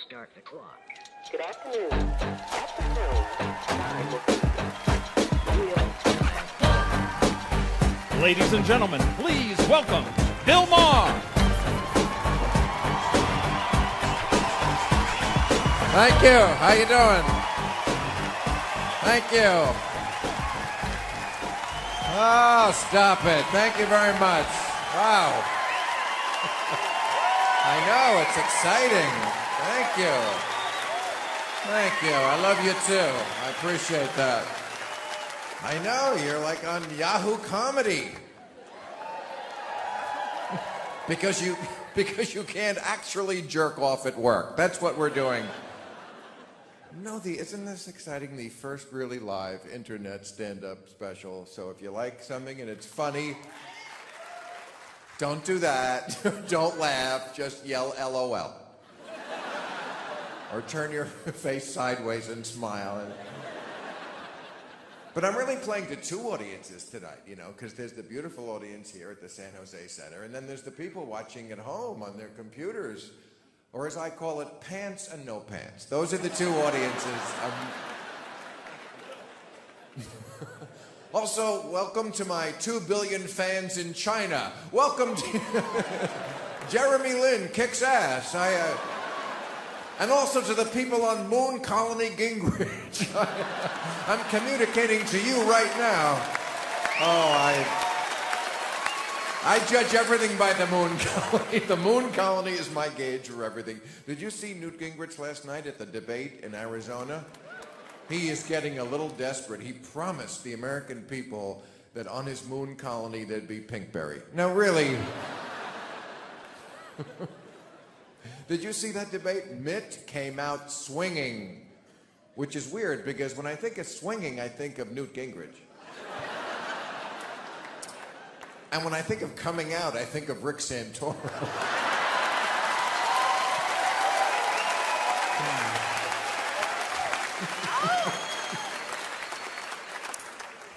Start the clock. Good afternoon. At the film, Ladies and gentlemen, please welcome Bill Maher. Thank you. How you doing? Thank you. Oh, stop it. Thank you very much. Wow. I know, it's exciting. Thank you. Thank you. I love you too. I appreciate that. I know, you're like on Yahoo Comedy. Because you can't actually jerk off at work. That's what we're doing. No, isn't this exciting? The first really live internet stand-up special. So if you like something and it's funny, don't do that. Don't laugh. Just yell LOL. Or turn your face sideways and smile. But I'm really playing to two audiences tonight, because there's the beautiful audience here at the San Jose Center, and then there's the people watching at home on their computers, or as I call it, pants and no pants. Those are the two audiences. Also, welcome to my 2 billion fans in China. Welcome to Jeremy Lin kicks ass. And also to the people on Moon Colony Gingrich. I'm communicating to you right now. Oh, I judge everything by the Moon Colony. The Moon Colony is my gauge for everything. Did you see Newt Gingrich last night at the debate in Arizona? He is getting a little desperate. He promised the American people that on his Moon Colony there'd be Pinkberry. Now, really... Did you see that debate? Mitt came out swinging, which is weird because when I think of swinging, I think of Newt Gingrich. And when I think of coming out, I think of Rick Santorum.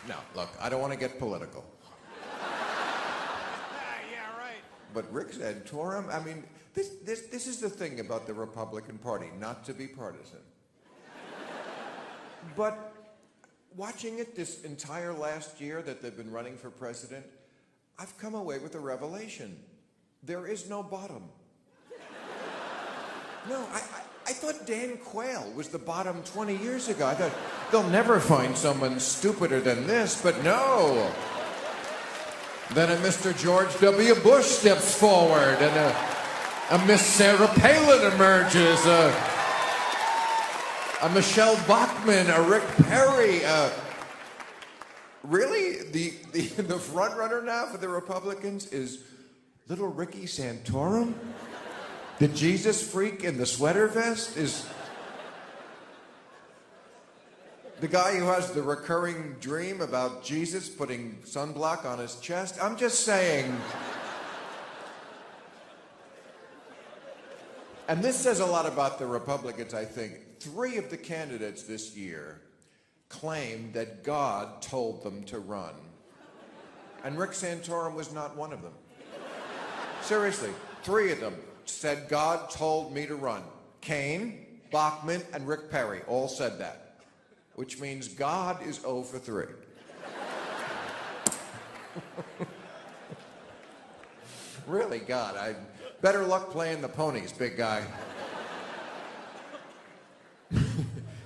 No, look, I don't want to get political. Yeah, right. But Rick Santorum, I mean... This is the thing about the Republican Party, not to be partisan. But watching it this entire last year that they've been running for president, I've come away with a revelation. There is no bottom. No, I thought Dan Quayle was the bottom 20 years ago. I thought, they'll never find someone stupider than this, but no. Then a Mr. George W. Bush steps forward, and a Miss Sarah Palin emerges, a Michelle Bachmann, a Rick Perry. Really? The front runner now for the Republicans is little Ricky Santorum? The Jesus freak in the sweater vest is the guy who has the recurring dream about Jesus putting sunblock on his chest. I'm just saying... And this says a lot about the Republicans, I think. 3 of the candidates this year claimed that God told them to run. And Rick Santorum was not one of them. Seriously, 3 of them said God told me to run. Kane, Bachmann, and Rick Perry all said that. Which means God is 0 for 3. Really, God, better luck playing the ponies, big guy.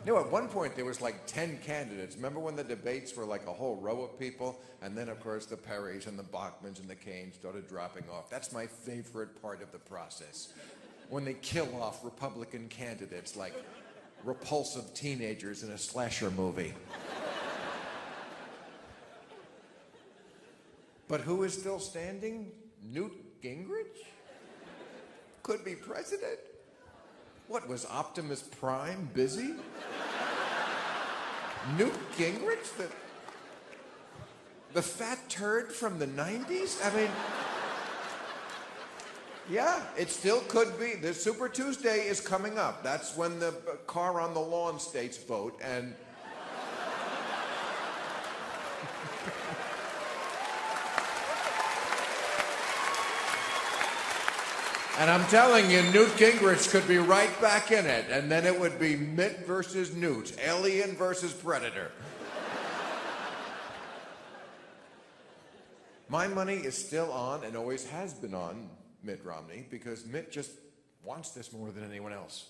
At one point there was like 10 candidates. Remember when the debates were like a whole row of people? And then, of course, the Perrys and the Bachmans and the Kanes started dropping off. That's my favorite part of the process. When they kill off Republican candidates like repulsive teenagers in a slasher movie. But who is still standing? Newt Gingrich? Could be president? What, was Optimus Prime busy? Newt Gingrich? The fat turd from the 90s? I mean... Yeah, it still could be. The Super Tuesday is coming up. That's when the car on the lawn states vote, and... And I'm telling you, Newt Gingrich could be right back in it, and then it would be Mitt versus Newt, alien versus predator. My money is still on, and always has been on, Mitt Romney, because Mitt just wants this more than anyone else.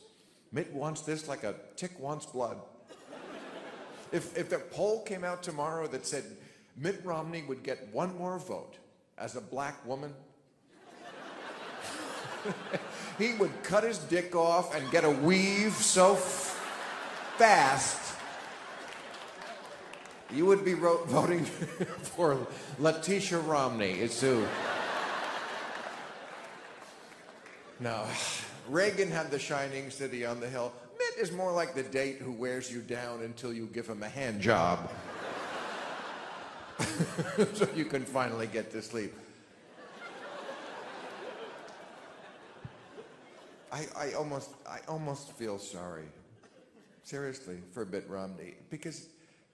Mitt wants this like a tick wants blood. If the poll came out tomorrow that said Mitt Romney would get one more vote as a black woman, he would cut his dick off and get a weave so fast, you would be voting for Letitia Romney. It's who. No, Reagan had the shining city on the hill. Mitt is more like the date who wears you down until you give him a hand job. So you can finally get to sleep. I almost feel sorry, seriously, for Mitt Romney, because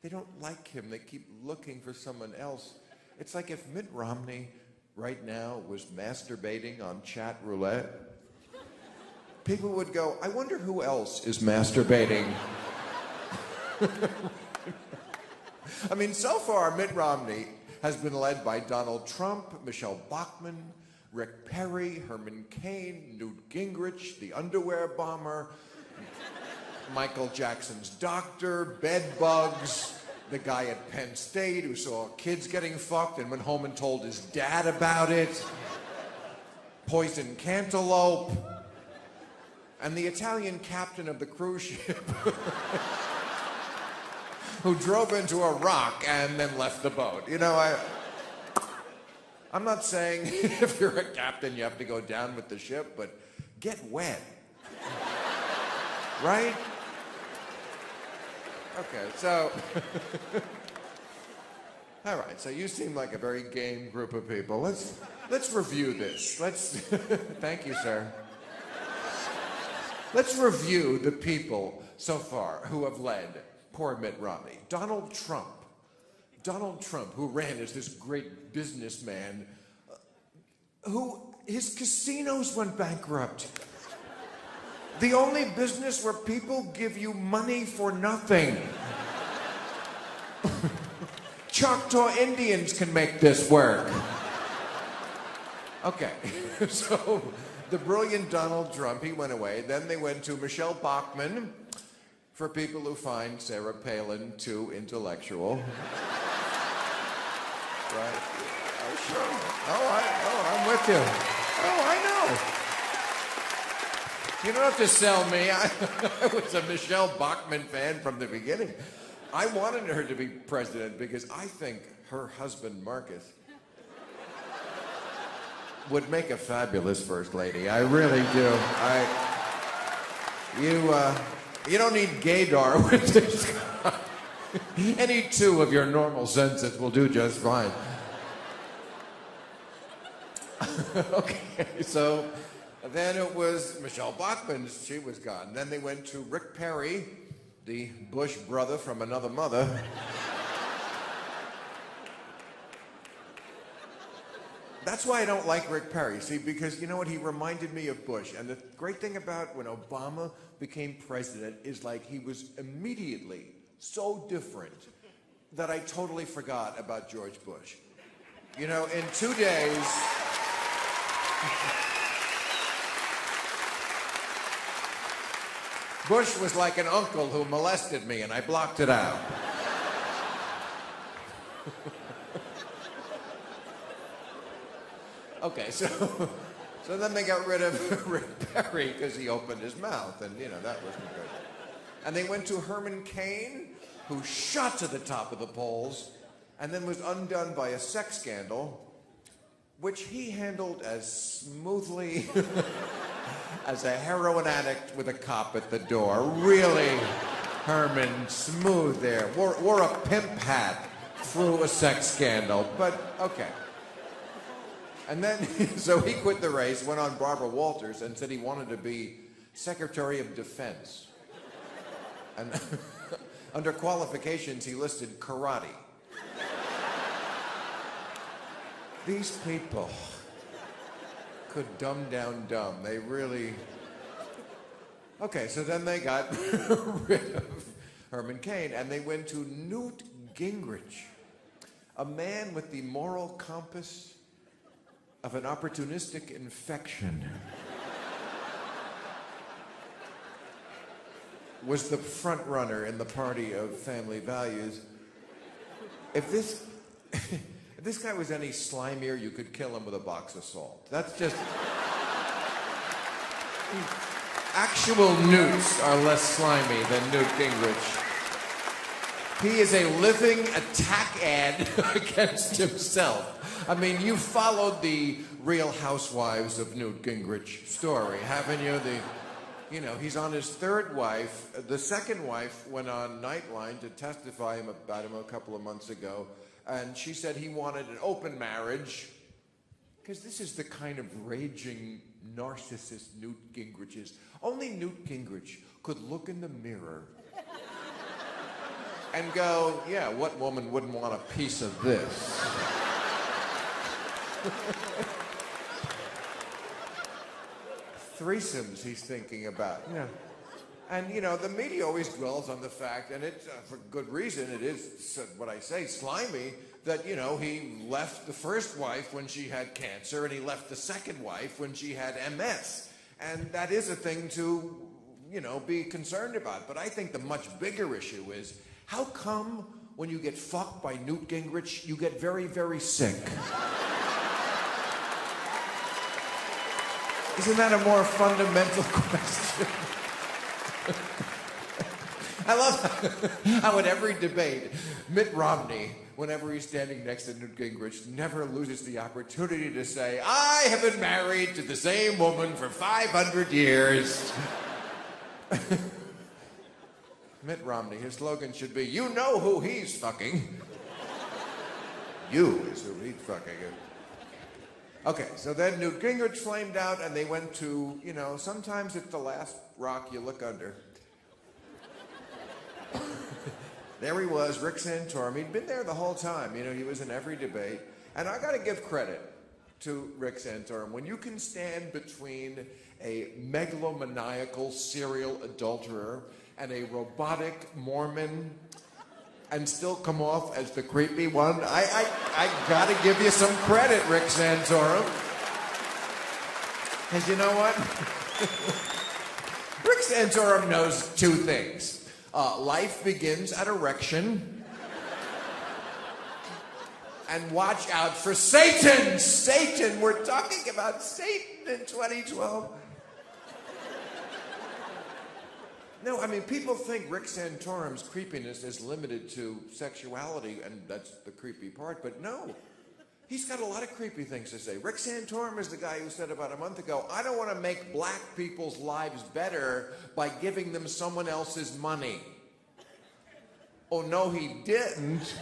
they don't like him. They keep looking for someone else. It's like if Mitt Romney right now was masturbating on chat roulette, people would go, I wonder who else is masturbating. I mean, so far, Mitt Romney has been led by Donald Trump, Michelle Bachmann, Rick Perry, Herman Cain, Newt Gingrich, the underwear bomber, Michael Jackson's doctor, bed bugs, the guy at Penn State who saw kids getting fucked and went home and told his dad about it, poison cantaloupe, and the Italian captain of the cruise ship who drove into a rock and then left the boat. You know, I'm not saying if you're a captain you have to go down with the ship, but get wet. Right? Okay, so... All right, so you seem like a very game group of people. Let's review this. Thank you, sir. Let's review the people so far who have led poor Mitt Romney. Donald Trump, who ran as this great businessman, who his casinos went bankrupt. The only business where people give you money for nothing. Choctaw Indians can make this work. Okay, so the brilliant Donald Trump, he went away. Then they went to Michelle Bachmann, for people who find Sarah Palin too intellectual. Right? Oh, sure. All right. Oh, I'm with you. Oh, I know. You don't have to sell me. I was a Michelle Bachmann fan from the beginning. I wanted her to be president because I think her husband, Marcus, would make a fabulous first lady. I really do. You don't need gaydar with this guy. Any two of your normal senses will do just fine. Okay, so then it was Michelle Bachmann. She was gone. Then they went to Rick Perry, the Bush brother from another mother. That's why I don't like Rick Perry, see, because you know what? He reminded me of Bush. And the great thing about when Obama became president is like he was immediately so different that I totally forgot about George Bush. You know, in 2 days... Bush was like an uncle who molested me, and I blocked it out. Okay, so then they got rid of Rick Perry because he opened his mouth, and, you know, that wasn't good. And they went to Herman Cain, who shot to the top of the polls, and then was undone by a sex scandal, which he handled as smoothly as a heroin addict with a cop at the door. Really, Herman, smooth there. Wore a pimp hat through a sex scandal, but okay. And then, so he quit the race, went on Barbara Walters, and said he wanted to be Secretary of Defense. And under qualifications, he listed karate. These people, could dumb down dumb. They really... Okay, so then they got rid of Herman Cain, and they went to Newt Gingrich, a man with the moral compass of an opportunistic infection. Was the front runner in the party of family values. If this guy was any slimier, you could kill him with a box of salt. That's just... Actual newts are less slimy than Newt Gingrich. He is a living attack ad against himself. I mean, you followed the Real Housewives of Newt Gingrich story, haven't you? He's on his third wife. The second wife went on Nightline to testify about him a couple of months ago, and she said he wanted an open marriage, because this is the kind of raging narcissist Newt Gingrich is. Only Newt Gingrich could look in the mirror and go, yeah, what woman wouldn't want a piece of this? Threesomes he's thinking about, And, the media always dwells on the fact, and it's for good reason, it is what I say, slimy, that, he left the first wife when she had cancer, and he left the second wife when she had MS. And that is a thing to, be concerned about. But I think the much bigger issue is, how come when you get fucked by Newt Gingrich, you get very, very sick? Isn't that a more fundamental question? I love how at every debate, Mitt Romney, whenever he's standing next to Newt Gingrich, never loses the opportunity to say, I have been married to the same woman for 500 years. Mitt Romney, his slogan should be, you know who he's fucking. You is who he's fucking. Okay, so then Newt Gingrich flamed out, and they went to, sometimes it's the last rock you look under. There he was, Rick Santorum. He'd been there the whole time. He was in every debate. And I got to give credit to Rick Santorum. When you can stand between a megalomaniacal serial adulterer and a robotic Mormon and still come off as the creepy one, I got to give you some credit, Rick Santorum. Because you know what? Rick Santorum knows two things. Life begins at erection. And watch out for Satan! Satan! We're talking about Satan in 2012. No, I mean, people think Rick Santorum's creepiness is limited to sexuality, and that's the creepy part, but no. He's got a lot of creepy things to say. Rick Santorum is the guy who said about a month ago, I don't want to make black people's lives better by giving them someone else's money. Oh, no, he didn't.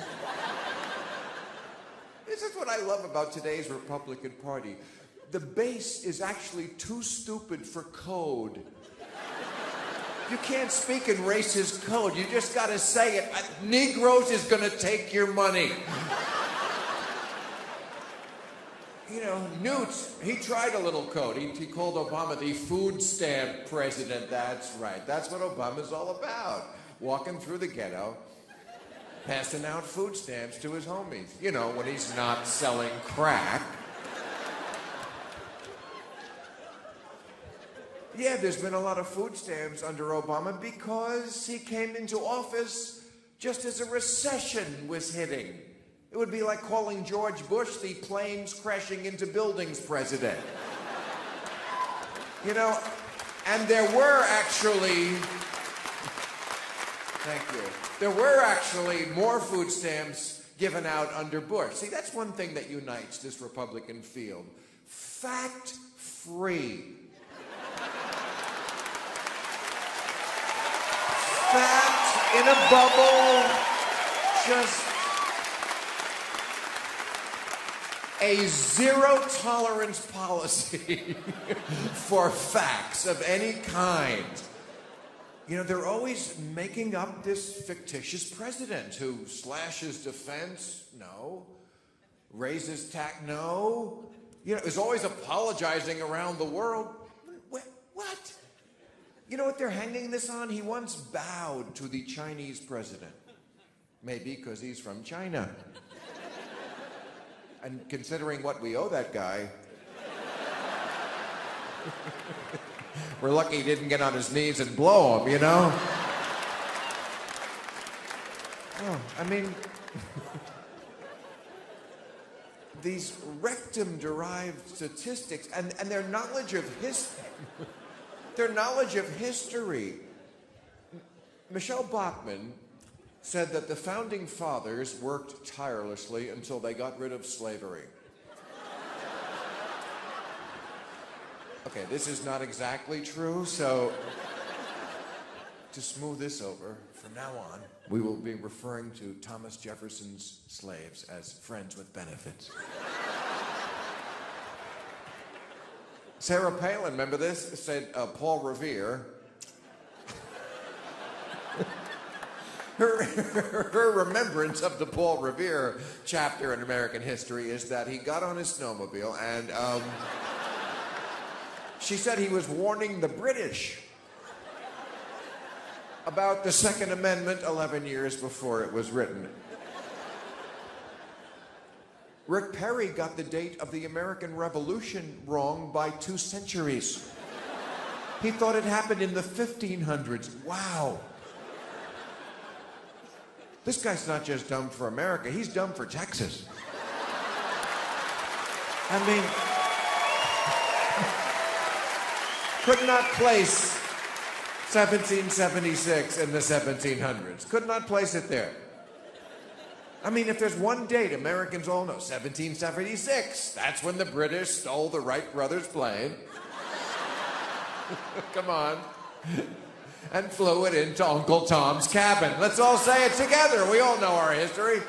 This is what I love about today's Republican Party. The base is actually too stupid for code. You can't speak in racist code. You just got to say it. Negroes is going to take your money. Newt, he tried a little code. He called Obama the food stamp president. That's right. That's what Obama's all about. Walking through the ghetto, passing out food stamps to his homies. When he's not selling crack. Yeah, there's been a lot of food stamps under Obama because he came into office just as a recession was hitting. It would be like calling George Bush the planes crashing into buildings president. And there were actually... Thank you. There were actually more food stamps given out under Bush. See, that's one thing that unites this Republican field. Fact-free. Fact in a bubble, just a zero-tolerance policy for facts of any kind. They're always making up this fictitious president who slashes defense, no. Raises tax, no. You know, is always apologizing around the world. What? You know what they're hanging this on? He once bowed to the Chinese president. Maybe because he's from China. And considering what we owe that guy, we're lucky he didn't get on his knees and blow him, you know? Oh, I mean, these rectum-derived statistics and their knowledge of history. Michelle Bachmann said that the founding fathers worked tirelessly until they got rid of slavery. Okay, this is not exactly true, so to smooth this over, from now on, we will be referring to Thomas Jefferson's slaves as friends with benefits. Sarah Palin, remember this? Said Paul Revere. Her remembrance of the Paul Revere chapter in American history is that he got on his snowmobile and she said he was warning the British about the Second Amendment 11 years before it was written. Rick Perry got the date of the American Revolution wrong by 2 centuries. He thought it happened in the 1500s. Wow. This guy's not just dumb for America, he's dumb for Texas. I mean, could not place 1776 in the 1700s. Could not place it there. I mean, if there's one date Americans all know, 1776. That's when the British stole the Wright brothers' plane. Come on. And flew it into Uncle Tom's cabin. Let's all say it together. We all know our history.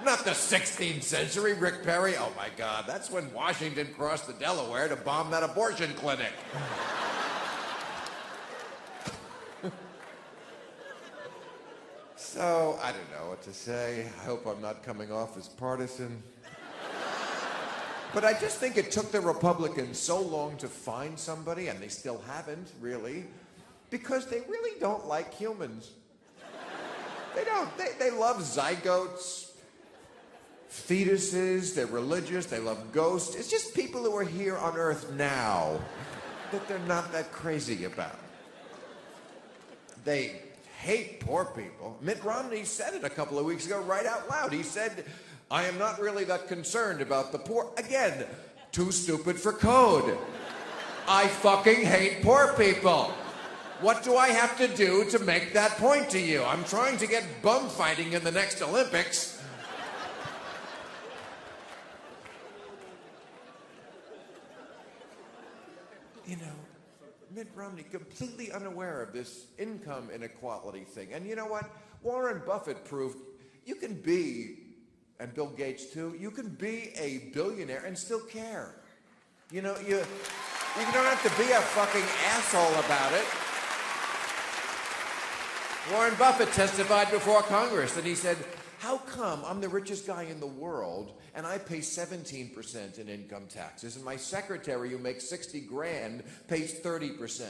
Not the 16th century, Rick Perry. Oh my God, that's when Washington crossed the Delaware to bomb that abortion clinic. So, I don't know what to say. I hope I'm not coming off as partisan. But I just think it took the Republicans so long to find somebody, and they still haven't, really, because they really don't like humans. They don't. They love zygotes, fetuses, they're religious, they love ghosts. It's just people who are here on Earth now that they're not that crazy about. They hate poor people. Mitt Romney said it a couple of weeks ago right out loud. He said, I am not really that concerned about the poor. Again, too stupid for code. I fucking hate poor people. What do I have to do to make that point to you? I'm trying to get bum fighting in the next Olympics. You know, Mitt Romney completely unaware of this income inequality thing. And you know what? Warren Buffett proved you can be, and Bill Gates too, you can be a billionaire and still care. You know, you don't have to be a fucking asshole about it. Warren Buffett testified before Congress and he said, how come I'm the richest guy in the world and I pay 17% in income taxes and my secretary who makes 60 grand pays 30%?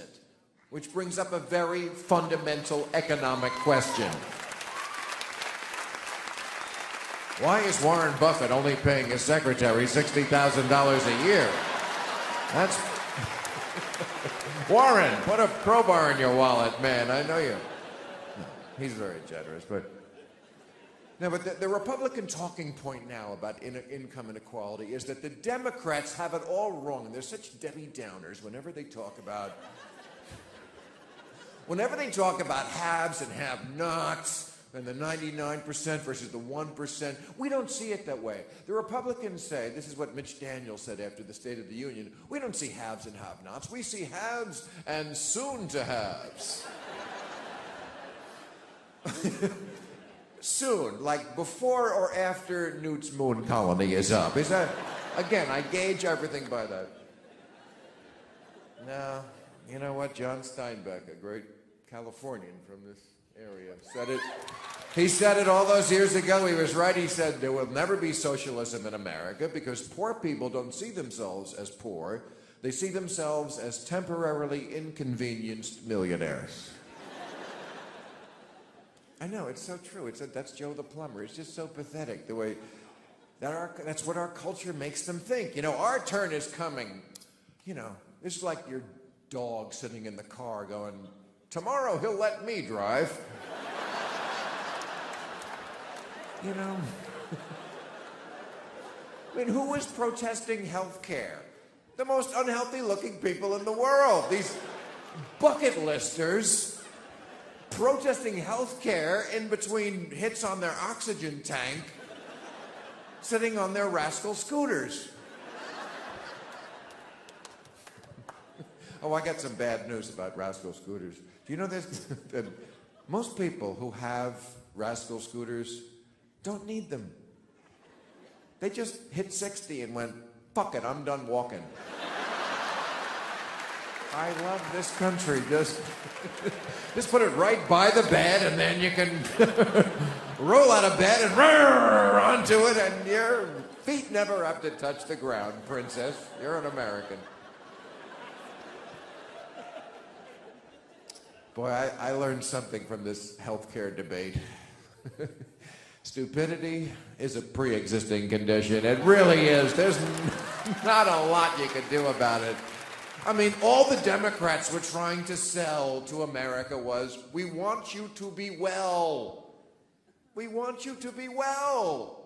Which brings up a very fundamental economic question. Why is Warren Buffett only paying his secretary $60,000 a year? That's... Warren, put a crowbar in your wallet, man. I know you. No, he's very generous, but... No, but the Republican talking point now about income inequality is that the Democrats have it all wrong, and they're such Debbie Downers whenever they talk about haves and have-nots and the 99% versus the 1%. We don't see it that way. The Republicans say, this is what Mitch Daniels said after the State of the Union, we don't see haves and have-nots, we see haves and soon-to-haves. Soon, like before or after Newt's moon colony is up. Is that, again, I gauge everything by that. Now, you know what? John Steinbeck, a great Californian from this area. He said it all those years ago. He was right. He said there will never be socialism in America because poor people don't see themselves as poor. They see themselves as temporarily inconvenienced millionaires. I know, it's so true. That's Joe the plumber. It's just so pathetic the way that's what our culture makes them think. You know, our turn is coming. You know, it's like your dog sitting in the car going, tomorrow he'll let me drive. You know? I mean, who was protesting health care? The most unhealthy looking people in the world. These bucket listers protesting health care in between hits on their oxygen tank, sitting on their rascal scooters. Oh, I got some bad news about rascal scooters. Do you know this? That most people who have rascal scooters don't need them. They just hit 60 and went, fuck it, I'm done walking. I love this country. Just put it right by the bed and then you can roll out of bed and run onto it and your feet never have to touch the ground, princess. You're an American. Boy, I learned something from this healthcare debate. Stupidity is a pre-existing condition. It really is. There's not a lot you can do about it. I mean, all the Democrats were trying to sell to America was, we want you to be well. We want you to be well.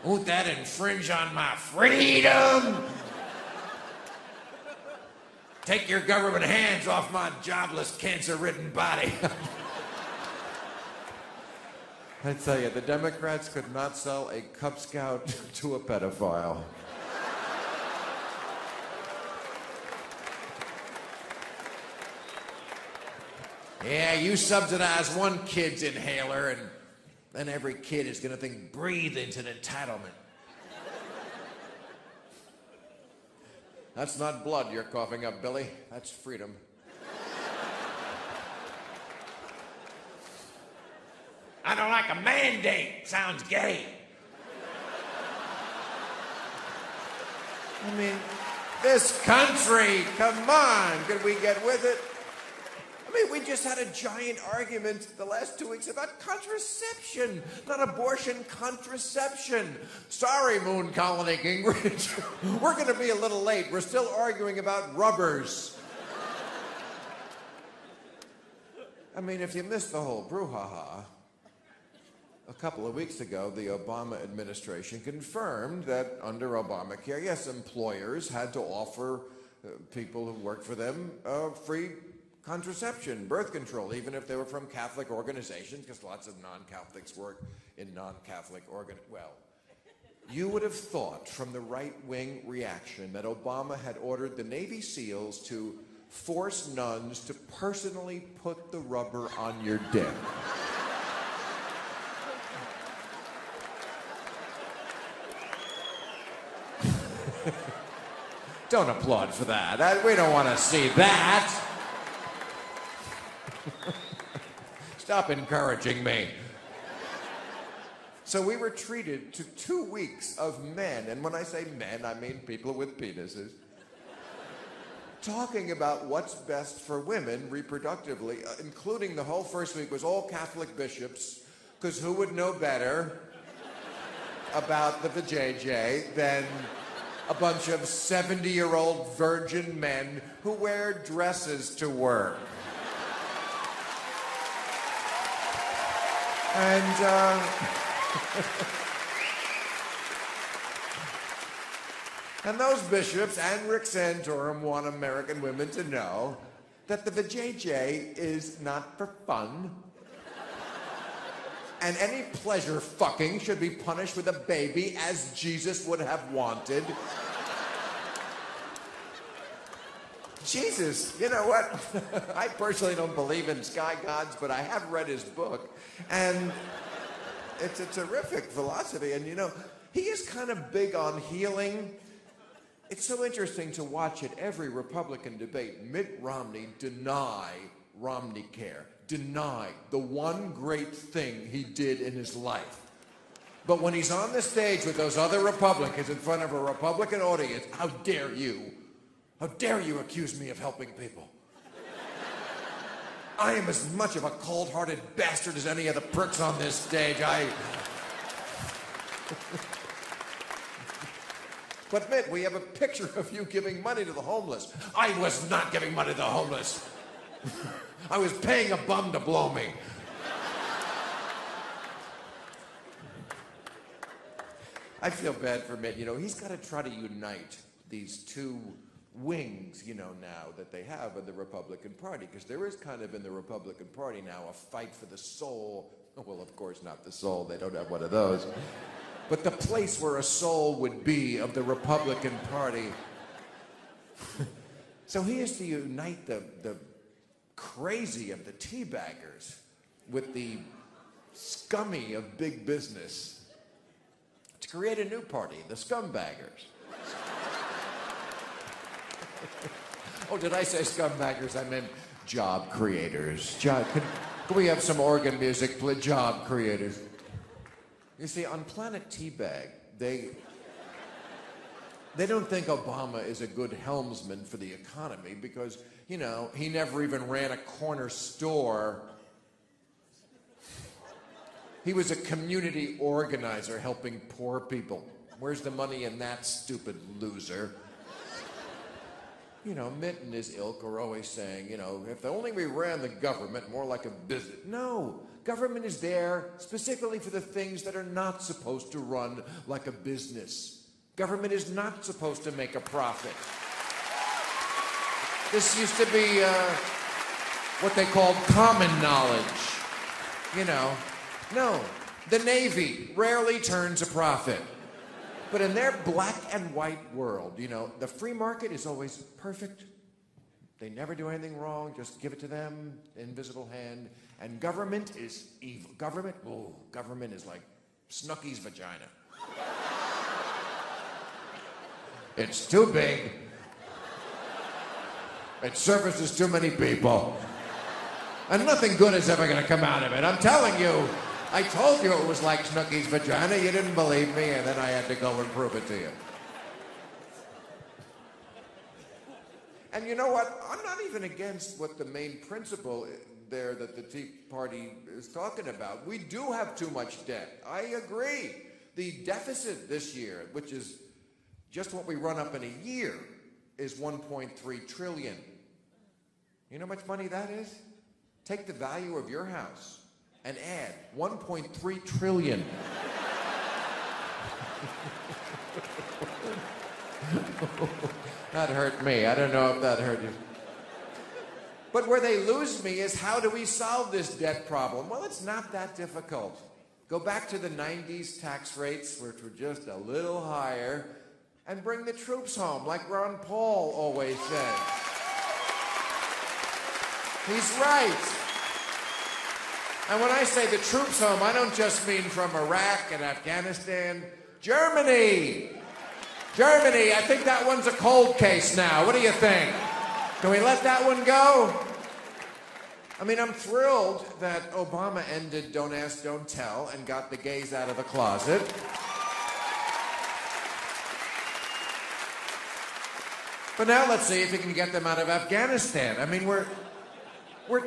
Won't that infringe on my freedom? Take your government hands off my jobless, cancer-ridden body. I tell you, the Democrats could not sell a Cub Scout to a pedophile. Yeah, you subsidize one kid's inhaler, and then every kid is going to think, breathing's an entitlement. That's not blood you're coughing up, Billy. That's freedom. I don't like a mandate. Sounds gay. I mean, this country, come on, could we get with it? I mean, we just had a giant argument the last 2 weeks about contraception, not abortion, contraception. Sorry, Moon Colony Gingrich. We're going to be a little late. We're still arguing about rubbers. I mean, if you missed the whole brouhaha, a couple of weeks ago, the Obama administration confirmed that under Obamacare, yes, employers had to offer people who worked for them free contraception, birth control, even if they were from Catholic organizations, because lots of non-Catholics work in non-Catholic well, you would have thought from the right-wing reaction that Obama had ordered the Navy SEALs to force nuns to personally put the rubber on your dick. Don't applaud for that. We don't want to see that. Stop encouraging me. So we were treated to 2 weeks of men, and when I say men, I mean people with penises, talking about what's best for women reproductively, including the whole first week was all Catholic bishops, because who would know better about the vajayjay than a bunch of 70-year-old virgin men who wear dresses to work. And, and those bishops and Rick Santorum want American women to know that the vajayjay is not for fun, and any pleasure fucking should be punished with a baby as Jesus would have wanted. Jesus, you know what? I personally don't believe in sky gods, but I have read his book, and it's a terrific philosophy. And you know, he is kind of big on healing. It's so interesting to watch at every Republican debate Mitt Romney deny Romney Care, deny the one great thing he did in his life. But when he's on the stage with those other Republicans in front of a Republican audience, how dare you? How dare you accuse me of helping people? I am as much of a cold-hearted bastard as any of the pricks on this stage. But Mitt, we have a picture of you giving money to the homeless. I was not giving money to the homeless. I was paying a bum to blow me. I feel bad for Mitt. You know, he's got to try to unite these two wings, you know, now that they have in the Republican Party, because there is kind of in the Republican Party now a fight for the soul. Well, of course not the soul. They don't have one of those. But the place where a soul would be of the Republican Party. So he has to unite the crazy of the teabaggers with the scummy of big business to create a new party, the scumbaggers. Oh, did I say scumbaggers? I meant job creators. Can we have some organ music, please? Job creators. You see, on Planet Teabag, they don't think Obama is a good helmsman for the economy because, you know, he never even ran a corner store. He was a community organizer helping poor people. Where's the money in that, stupid loser? You know, Mitt and his ilk are always saying, you know, if only we ran the government more like a business. No, government is there specifically for the things that are not supposed to run like a business. Government is not supposed to make a profit. This used to be what they called common knowledge. You know, no, the Navy rarely turns a profit. But in their black and white world, you know, the free market is always perfect. They never do anything wrong. Just give it to them, invisible hand. And government is evil. Government is like Snooky's vagina. It's too big. It services too many people. And nothing good is ever going to come out of it. I'm telling you. I told you it was like Snooky's vagina. You didn't believe me, and then I had to go and prove it to you. And you know what? I'm not even against what the main principle there that the Tea Party is talking about. We do have too much debt. I agree. The deficit this year, which is just what we run up in a year, is $1.3 trillion. You know how much money that is? Take the value of your house and add $1.3 trillion. That hurt me. I don't know if that hurt you. But where they lose me is how do we solve this debt problem? Well, it's not that difficult. Go back to the 90s tax rates, which were just a little higher, and bring the troops home, like Ron Paul always says. He's right. And when I say the troops home, I don't just mean from Iraq and Afghanistan. Germany! Germany, I think that one's a cold case now. What do you think? Can we let that one go? I mean, I'm thrilled that Obama ended Don't Ask, Don't Tell and got the gays out of the closet. But now let's see if he can get them out of Afghanistan. I mean, we're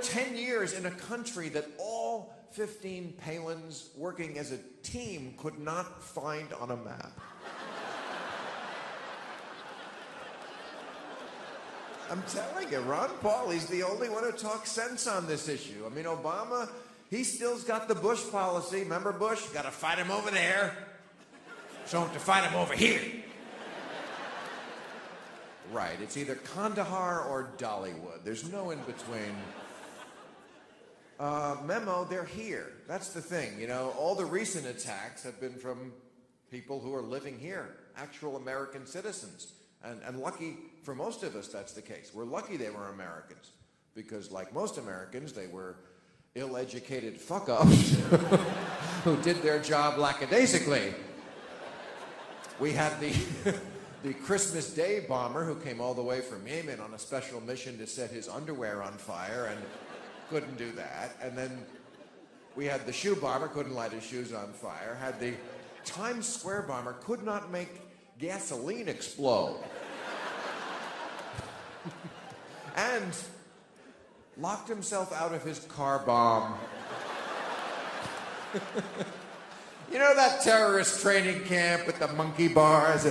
10 years in a country that all 15 Palins working as a team could not find on a map. I'm telling you, Ron Paul, he's the only one who talks sense on this issue. I mean, Obama, he still's got the Bush policy. Remember Bush? Got to fight him over there. So to fight him over here. Right, it's either Kandahar or Dollywood. There's no in between. Memo, they're here. That's the thing, you know. All the recent attacks have been from people who are living here, actual American citizens. And lucky for most of us, that's the case. We're lucky they were Americans, because like most Americans, they were ill-educated fuck-ups who did their job lackadaisically. We had the Christmas Day bomber who came all the way from Yemen on a special mission to set his underwear on fire, and couldn't do that. And then we had the shoe bomber, couldn't light his shoes on fire. Had the Times Square bomber, could not make gasoline explode. And locked himself out of his car bomb. You know that terrorist training camp with the monkey bars?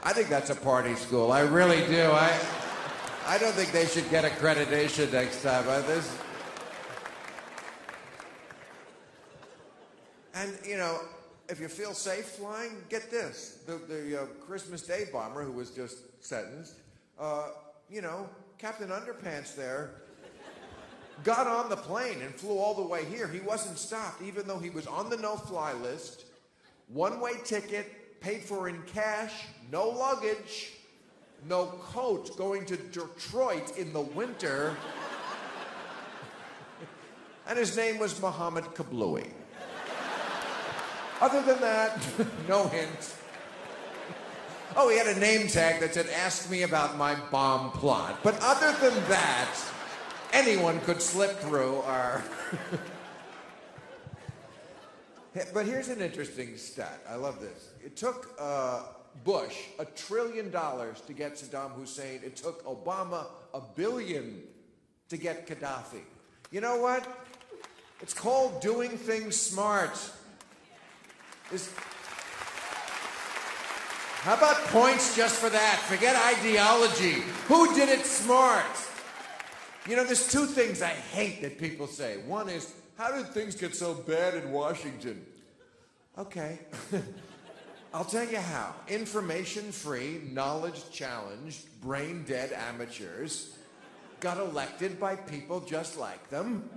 I think that's a party school. I really do. I don't think they should get accreditation next time. And, you know, if you feel safe flying, get this. The Christmas Day bomber who was just sentenced, you know, Captain Underpants there got on the plane and flew all the way here. He wasn't stopped, even though he was on the no-fly list, one-way ticket, paid for in cash, no luggage, no coat, going to Detroit in the winter. And his name was Mohammed Kablooey. Other than that, no hint. Oh, he had a name tag that said, "Ask me about my bomb plot." But other than that, anyone could slip through our... But here's an interesting stat. I love this. It took Bush $1 trillion to get Saddam Hussein. It took Obama $1 billion to get Gaddafi. You know what? It's called doing things smart. How about points just for that? Forget ideology. Who did it smart? You know, there's two things I hate that people say. One is, how did things get so bad in Washington? Okay. I'll tell you how. Information-free, knowledge-challenged, brain-dead amateurs got elected by people just like them.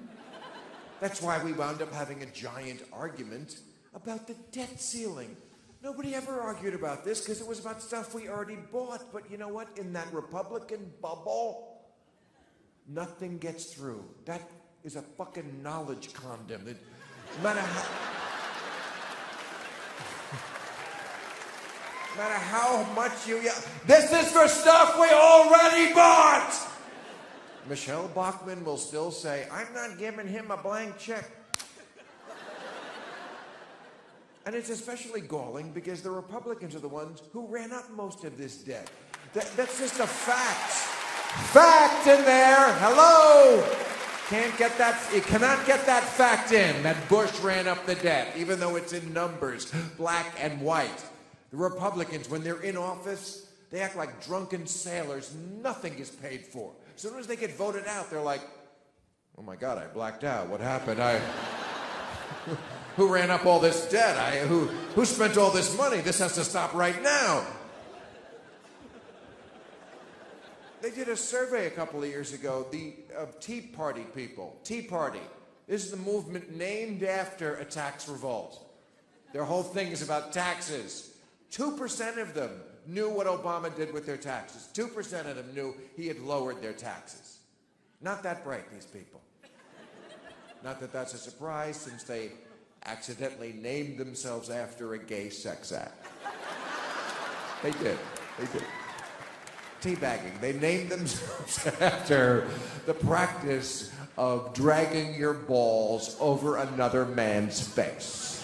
That's why we wound up having a giant argument about the debt ceiling. Nobody ever argued about this because it was about stuff we already bought. But you know what? In that Republican bubble, nothing gets through. That is a fucking knowledge condom. No matter how much you yell, this is for stuff we already bought! Michelle Bachmann will still say, "I'm not giving him a blank check." And it's especially galling because the Republicans are the ones who ran up most of this debt. That's just a fact. Fact in there. Hello. Can't get that. You cannot get that fact in, that Bush ran up the debt, even though it's in numbers, black and white. The Republicans, when they're in office, they act like drunken sailors. Nothing is paid for. As soon as they get voted out, they're like, "Oh my God, I blacked out. What happened? Who ran up all this debt? Who spent all this money? This has to stop right now." They did a survey a couple of years ago, of Tea Party people. Tea Party. This is the movement named after a tax revolt. Their whole thing is about taxes. 2% of them knew what Obama did with their taxes. 2% of them knew he had lowered their taxes. Not that bright, these people. Not that that's a surprise, since they accidentally named themselves after a gay sex act. They did. Teabagging. They named themselves after the practice of dragging your balls over another man's face.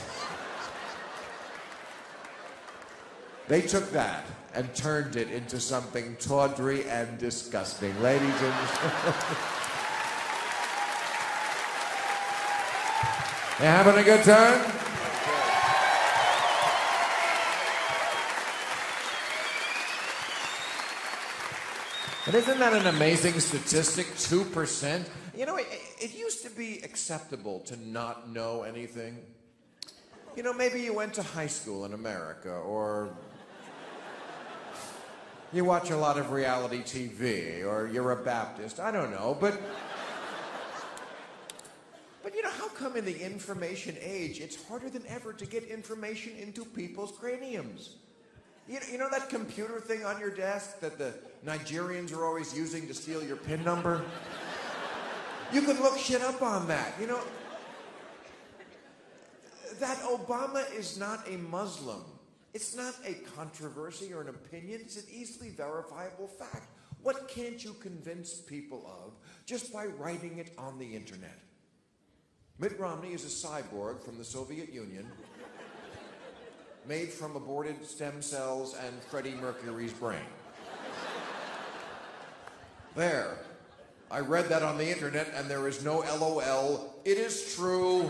They took that and turned it into something tawdry and disgusting. Ladies and gentlemen. You having a good time? And isn't that an amazing statistic? 2%? You know, it used to be acceptable to not know anything. You know, maybe you went to high school in America, or you watch a lot of reality TV, or you're a Baptist. I don't know, but you know, how come in the information age it's harder than ever to get information into people's craniums? You know that computer thing on your desk that the Nigerians are always using to steal your PIN number? You can look shit up on that. You know, that Obama is not a Muslim. It's not a controversy or an opinion. It's an easily verifiable fact. What can't you convince people of just by writing it on the internet? Mitt Romney is a cyborg from the Soviet Union, made from aborted stem cells and Freddie Mercury's brain. There. I read that on the internet and there is no LOL. It is true.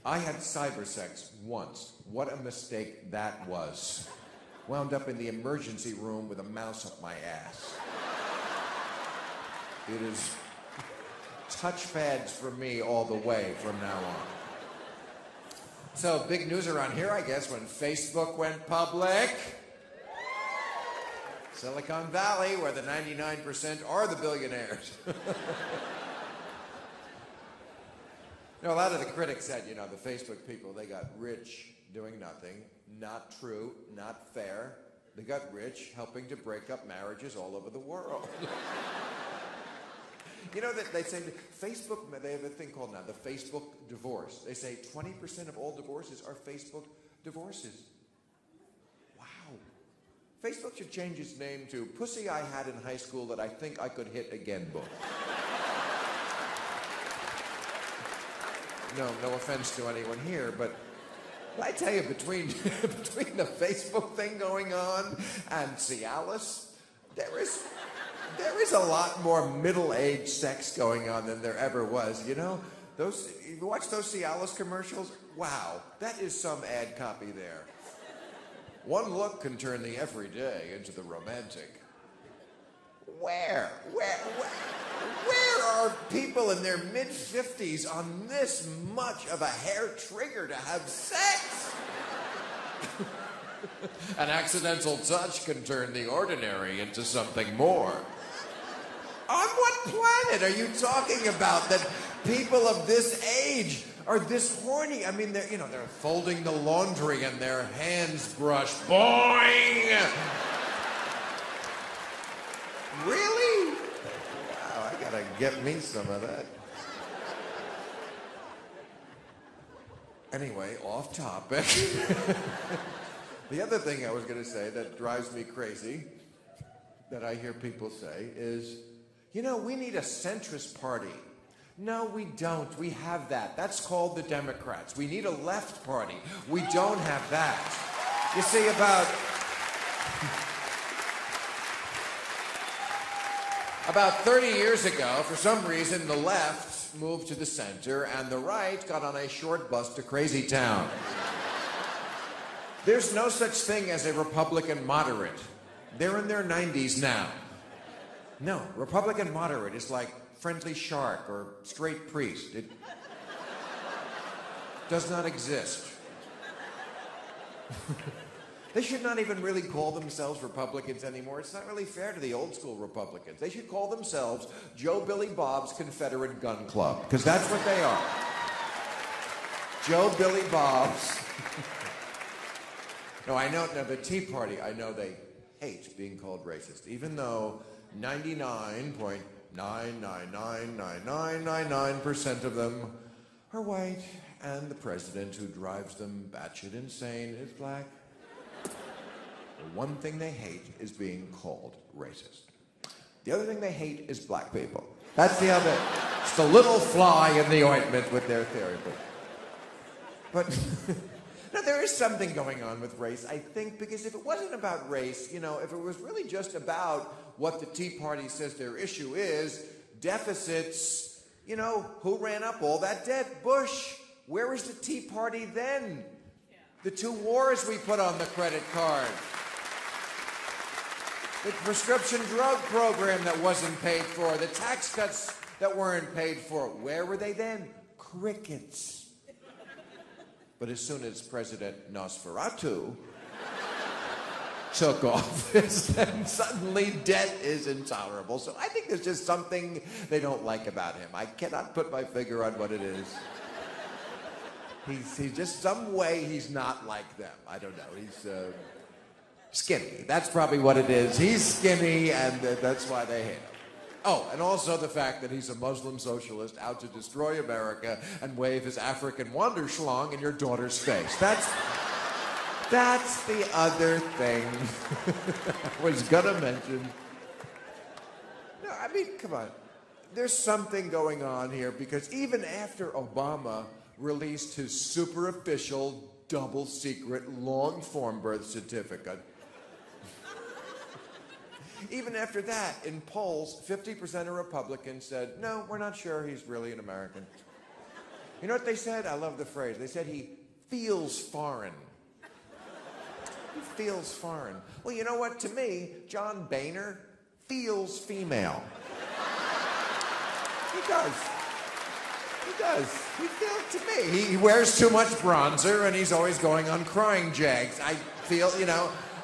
I had cybersex once. What a mistake that was. Wound up in the emergency room with a mouse up my ass. It is touch pads for me all the way from now on. So, big news around here, I guess, when Facebook went public. Silicon Valley, where the 99% are the billionaires. A lot of the critics said, the Facebook people, they got rich doing nothing. Not true, not fair. They got rich helping to break up marriages all over the world. That they say Facebook, they have a thing called now the Facebook divorce. They say 20% of all divorces are Facebook divorces. Wow. Facebook should change its name to Pussy I Had in High School That I Think I Could Hit Again book. No offense to anyone here, but I tell you, between the Facebook thing going on and Cialis, there is a lot more middle-aged sex going on than there ever was. You watch those Cialis commercials? Wow, that is some ad copy there. One look can turn the everyday into the romantic. Where are people in their mid-50s on this much of a hair trigger to have sex? An accidental touch can turn the ordinary into something more. On what planet are you talking about that people of this age are this horny? I mean, they're folding the laundry and their hands brush. Boing! Really? Wow, I gotta get me some of that. Anyway, off topic. The other thing I was gonna say that drives me crazy, that I hear people say, is, we need a centrist party. No, we don't. We have that. That's called the Democrats. We need a left party. We don't have that. You see, About 30 years ago, for some reason, the left moved to the center and the right got on a short bus to Crazy Town. There's no such thing as a Republican moderate. They're in their 90s now. No, Republican moderate is like friendly shark or straight priest. It does not exist. They should not even really call themselves Republicans anymore. It's not really fair to the old school Republicans. They should call themselves Joe Billy Bob's Confederate Gun Club, because that's what they are. Joe Billy Bob's. No, the Tea Party, I know they hate being called racist, even though 99.9999999% of them are white, and the president who drives them batshit insane is black. The one thing they hate is being called racist. The other thing they hate is black people. That's the other. It's the little fly in the ointment with their theory. But no, there is something going on with race, I think, because if it wasn't about race, if it was really just about what the Tea Party says their issue is, deficits, who ran up all that debt? Bush. Where was the Tea Party then? The 2 wars we put on the credit card. The prescription drug program that wasn't paid for. The tax cuts that weren't paid for. Where were they then? Crickets. But as soon as President Nosferatu took office, then suddenly debt is intolerable. So I think there's just something they don't like about him. I cannot put my finger on what it is. He's just some way he's not like them. I don't know. He's skinny. That's probably what it is. He's skinny, and that's why they hate him. Oh, and also the fact that he's a Muslim socialist out to destroy America and wave his African wanderschlong in your daughter's face. That's the other thing I was gonna mention. No, I mean, come on. There's something going on here because even after Obama released his super official, double secret, long form birth certificate, even after that, in polls, 50% of Republicans said, no, we're not sure he's really an American. You know what they said? I love the phrase. They said he feels foreign. He feels foreign. Well, you know what? To me, John Boehner feels female. He does. He does. He feels to me. He wears too much bronzer and he's always going on crying jags. I feel,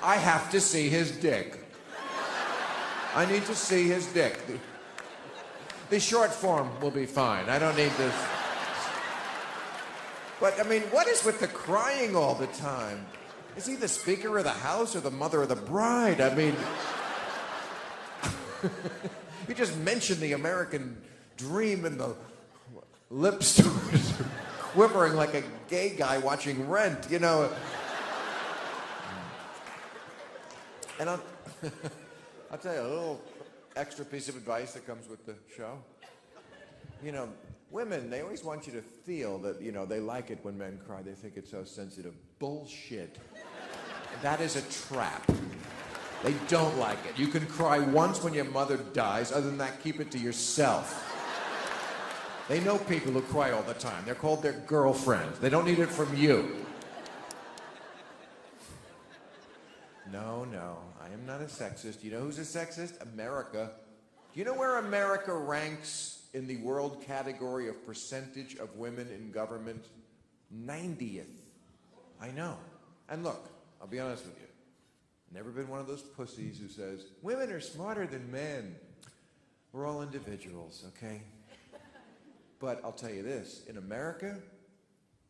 I have to see his dick. I need to see his dick. The short form will be fine. I don't need this. But, I mean, what is with the crying all the time? Is he the Speaker of the House or the mother of the bride? I mean, you just mentioned the American dream and the lips quivering like a gay guy watching Rent, And I'll tell you a little extra piece of advice that comes with the show. Women, they always want you to feel that, they like it when men cry. They think it's so sensitive. Bullshit. That is a trap. They don't like it. You can cry once when your mother dies. Other than that, keep it to yourself. They know people who cry all the time. They're called their girlfriends. They don't need it from you. No, I am not a sexist. You know who's a sexist? America. Do you know where America ranks in the world category of percentage of women in government? 90th. I know. And look, I'll be honest with you. Never been one of those pussies who says, women are smarter than men. We're all individuals, okay? But I'll tell you this, in America,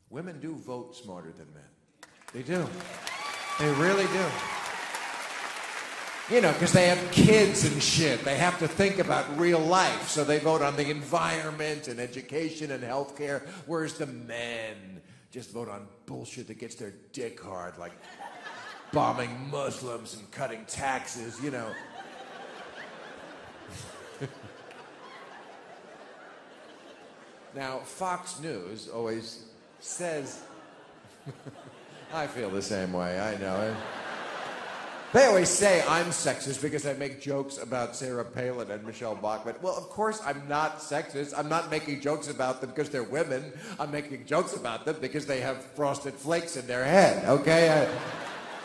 women do vote smarter than men. They do. They really do. Because they have kids and shit. They have to think about real life, so they vote on the environment and education and healthcare, whereas the men just vote on bullshit that gets their dick hard, like bombing Muslims and cutting taxes, Now, Fox News always says, I feel the same way, I know. They always say I'm sexist because I make jokes about Sarah Palin and Michelle Bachmann. Well, of course I'm not sexist. I'm not making jokes about them because they're women. I'm making jokes about them because they have frosted flakes in their head, okay?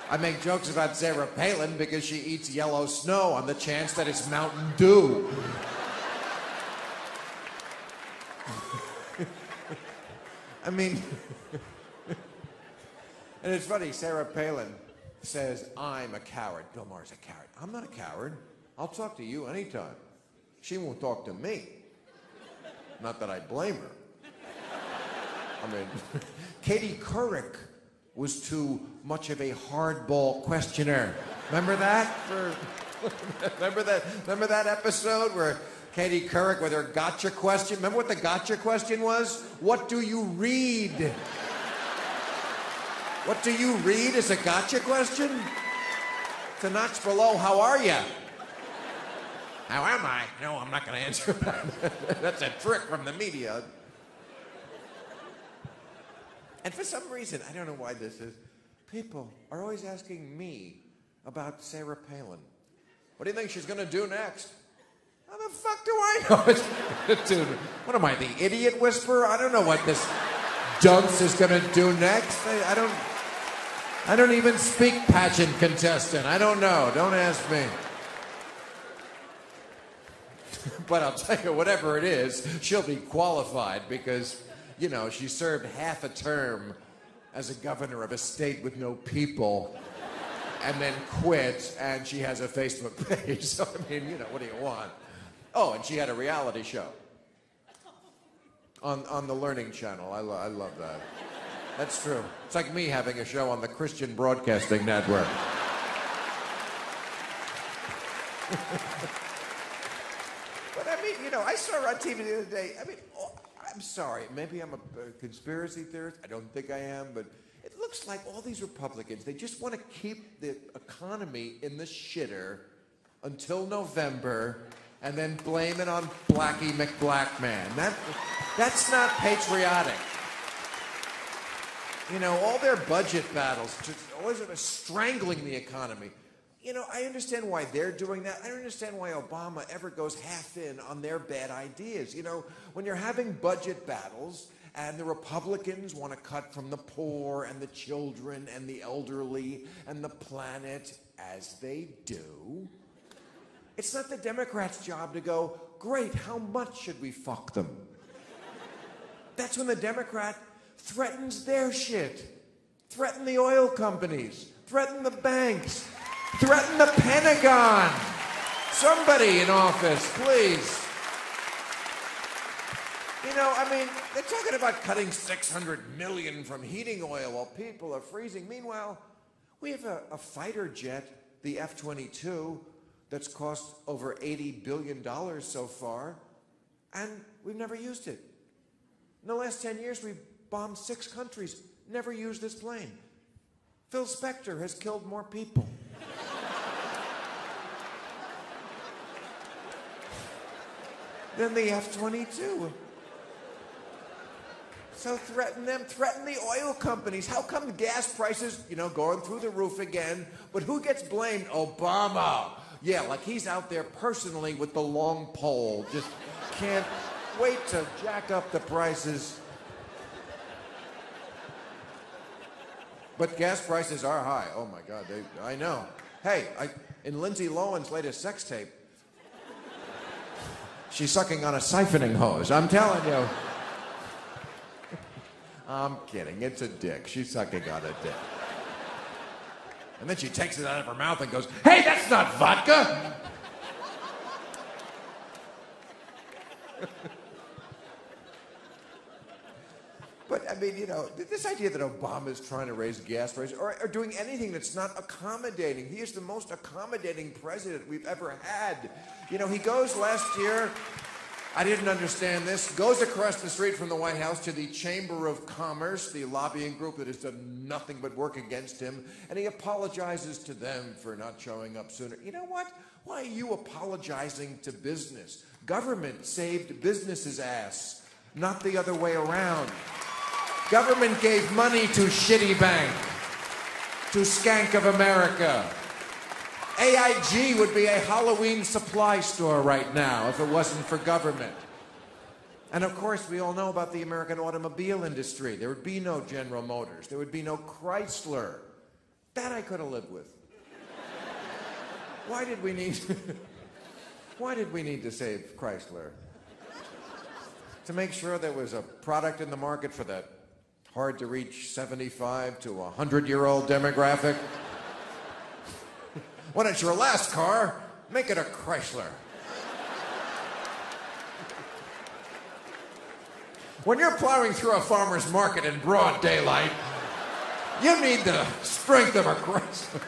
I make jokes about Sarah Palin because she eats yellow snow on the chance that it's Mountain Dew. I mean, and it's funny, Sarah Palin says, I'm a coward. Bill Maher's a coward. I'm not a coward. I'll talk to you anytime. She won't talk to me. Not that I blame her. I mean, Katie Couric was too much of a hardball questioner. Remember that? Remember that episode where Katie Couric with her gotcha question? Remember what the gotcha question was? What do you read? What do you read is a gotcha question? It's a notch below, how are you? How am I? No, I'm not going to answer that. That's a trick from the media. And for some reason, I don't know why this is, people are always asking me about Sarah Palin. What do you think she's going to do next? How the fuck do I know? Dude, what am I, the idiot whisperer? I don't know what this dunce is going to do next. I don't even speak pageant contestant. I don't know. Don't ask me. But I'll tell you, whatever it is, she'll be qualified because, she served half a term as a governor of a state with no people and then quit, and she has a Facebook page. So, I mean, what do you want? Oh, and she had a reality show on the Learning Channel. I love that. That's true. It's like me having a show on the Christian Broadcasting Network. But I mean, I saw her on TV the other day. I mean, I'm sorry. Maybe I'm a conspiracy theorist. I don't think I am, but it looks looks like all these Republicans, they just want to keep the economy in the shitter until November and then blame it on Blackie McBlackman. That's not patriotic. You know, all their budget battles, just always strangling the economy. You know, I understand why they're doing that. I don't understand why Obama ever goes half in on their bad ideas. You know, when you're having budget battles and the Republicans want to cut from the poor and the children and the elderly and the planet, as they do, it's not the Democrats' job to go, great, how much should we fuck them? That's when the Democrat threatens their shit. Threaten the oil companies. Threaten the banks. Threaten the Pentagon. Somebody in office, please. You know, I mean, they're talking about cutting $600 million from heating oil while people are freezing. Meanwhile, we have a fighter jet, the F-22, that's cost over $80 billion so far, and we've never used it. In the last 10 years, we've bombed 6 countries, never used this plane. Phil Spector has killed more people. Than the F-22. So threaten them, threaten the oil companies. How come gas prices, you know, going through the roof again? But who gets blamed? Obama. Yeah, like he's out there personally with the long pole. Just can't wait to jack up the prices. But gas prices are high. Oh my God, I know. Hey, in Lindsay Lohan's latest sex tape, she's sucking on a siphoning hose. I'm telling you. I'm kidding. It's a dick. She's sucking on a dick. And then she takes it out of her mouth and goes, hey, that's not vodka! But, I mean, you know, this idea that Obama is trying to raise gas prices or doing anything that's not accommodating. He is the most accommodating president we've ever had. You know, he goes last year, I didn't understand this, goes across the street from the White House to the Chamber of Commerce, the lobbying group that has done nothing but work against him, and he apologizes to them for not showing up sooner. You know what? Why are you apologizing to business? Government saved business's ass, not the other way around. Government gave money to Shitty Bank, to Skank of America. AIG would be a Halloween supply store right now if it wasn't for government. And of course, we all know about the American automobile industry. There would be no General Motors. There would be no Chrysler. That I could have lived with. Why did we need to save Chrysler? To make sure there was a product in the market for that hard-to-reach 75 to 100-year-old demographic? When it's your last car, make it a Chrysler. When you're plowing through a farmer's market in broad daylight, you need the strength of a Chrysler.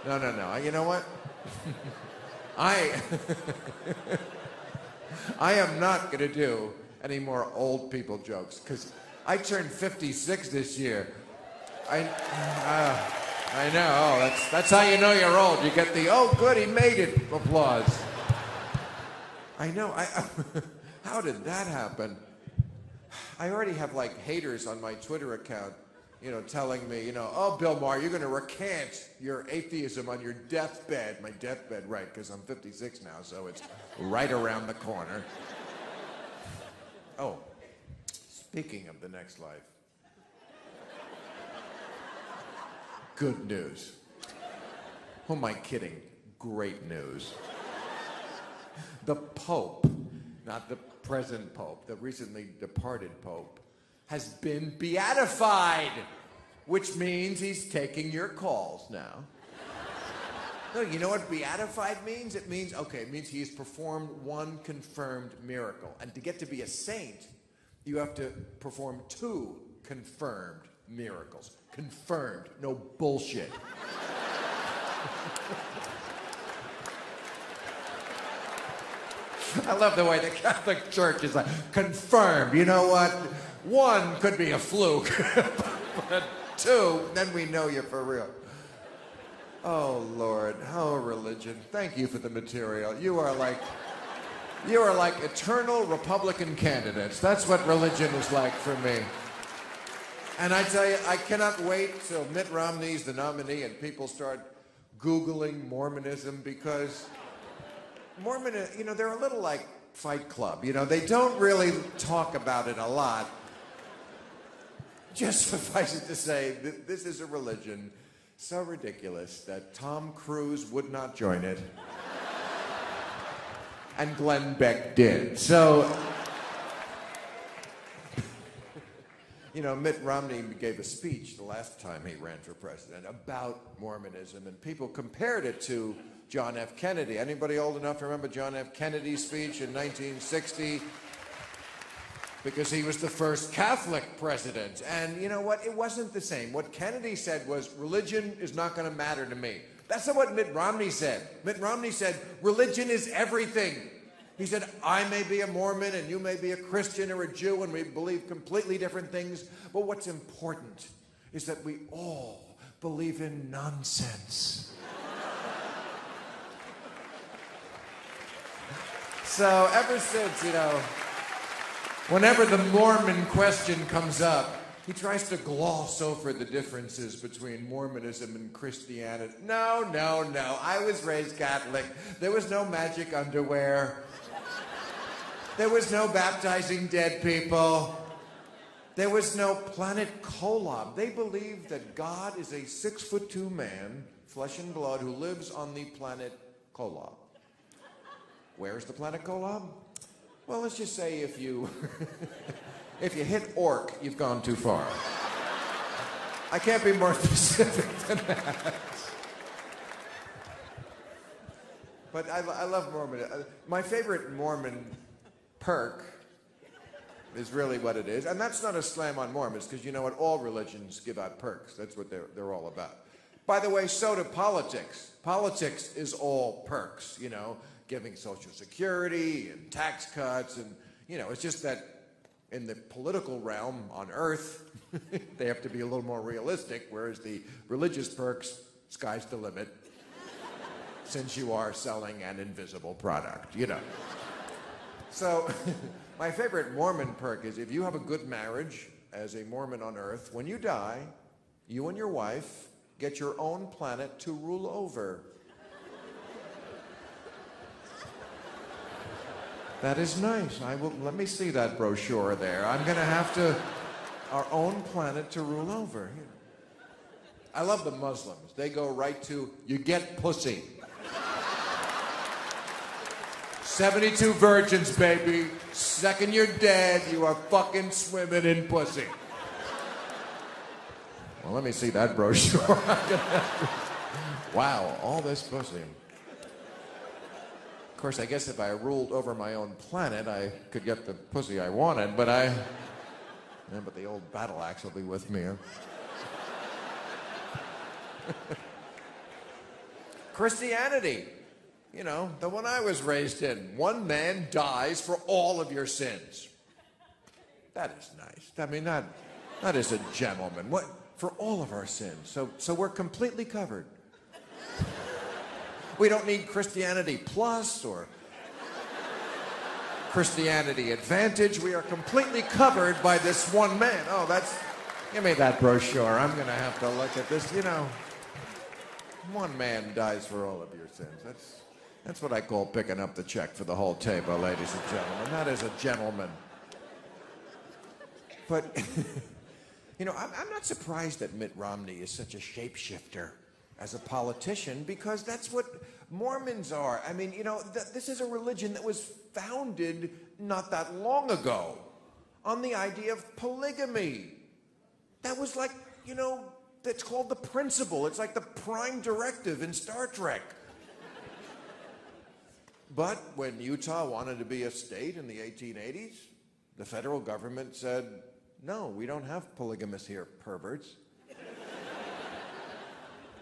No. You know what? I am not going to do any more old people jokes, because I turned 56 this year. I know. Oh, that's how you know you're old. You get the, oh, good, he made it applause. I know. How did that happen? I already have, like, haters on my Twitter account, you know, telling me, you know, oh, Bill Maher, you're going to recant your atheism on your deathbed. My deathbed, right, because I'm 56 now, so it's right around the corner. Oh, speaking of the next life. Good news. Who am I kidding? Great news. The Pope, not the present Pope, the recently departed Pope, has been beatified, which means he's taking your calls now. No, you know what beatified means? It means he's performed one confirmed miracle. And to get to be a saint, you have to perform 2 confirmed miracles. Confirmed, no bullshit. I love the way the Catholic Church is like, confirmed. You know what? One could be a fluke, but two, then we know you're for real. Oh, Lord. Oh, religion. Thank you for the material. You are like eternal Republican candidates. That's what religion is like for me. And I tell you, I cannot wait till Mitt Romney's the nominee and people start Googling Mormonism, because Mormon, they're a little like Fight Club. They don't really talk about it a lot. Just suffice it to say that this is a religion so ridiculous that Tom Cruise would not join it. And Glenn Beck did. So, Mitt Romney gave a speech the last time he ran for president about Mormonism, and people compared it to John F. Kennedy. Anybody old enough to remember John F. Kennedy's speech in 1960? Because he was the first Catholic president. And you know what? It wasn't the same. What Kennedy said was, religion is not going to matter to me. That's not what Mitt Romney said. Mitt Romney said, religion is everything. He said, I may be a Mormon and you may be a Christian or a Jew and we believe completely different things, but what's important is that we all believe in nonsense. So ever since, whenever the Mormon question comes up, he tries to gloss over the differences between Mormonism and Christianity. No. I was raised Catholic. There was no magic underwear. There was no baptizing dead people. There was no planet Kolob. They believed that God is a 6'2" man, flesh and blood, who lives on the planet Kolob. Where's the planet Kolob? Well, let's just say if you hit orc, you've gone too far. I can't be more specific than that. But I love Mormon. My favorite Mormon perk is really what it is. And that's not a slam on Mormons, because you know what? All religions give out perks. That's what they're all about. By the way, so do politics. Politics is all perks, giving Social Security and tax cuts. And, it's just that in the political realm on Earth, they have to be a little more realistic, whereas the religious perks, sky's the limit, since you are selling an invisible product, So, my favorite Mormon perk is if you have a good marriage as a Mormon on Earth, when you die, you and your wife get your own planet to rule over. That is nice. Let me see that brochure there. I'm going to have our own planet to rule over. I love the Muslims. They go right to, you get pussy. 72 virgins, baby. Second you're dead, you are fucking swimming in pussy. Well, let me see that brochure. Wow, all this pussy. Of course, I guess if I ruled over my own planet, I could get the pussy I wanted, but but the old battle axe will be with me. Huh? Christianity. The one I was raised in. One man dies for all of your sins. That is nice. I mean, that is a gentleman. What? For all of our sins. So we're completely covered. We don't need Christianity Plus or Christianity Advantage. We are completely covered by this one man. Oh, give me that brochure. I'm going to have to look at this. One man dies for all of your sins. That's what I call picking up the check for the whole table, ladies and gentlemen. That is a gentleman. But, I'm not surprised that Mitt Romney is such a shapeshifter as a politician, because that's what Mormons are. I mean, this is a religion that was founded not that long ago on the idea of polygamy. That was like, that's called the principle. It's like the prime directive in Star Trek. But when Utah wanted to be a state in the 1880s, the federal government said, no, we don't have polygamists here, perverts.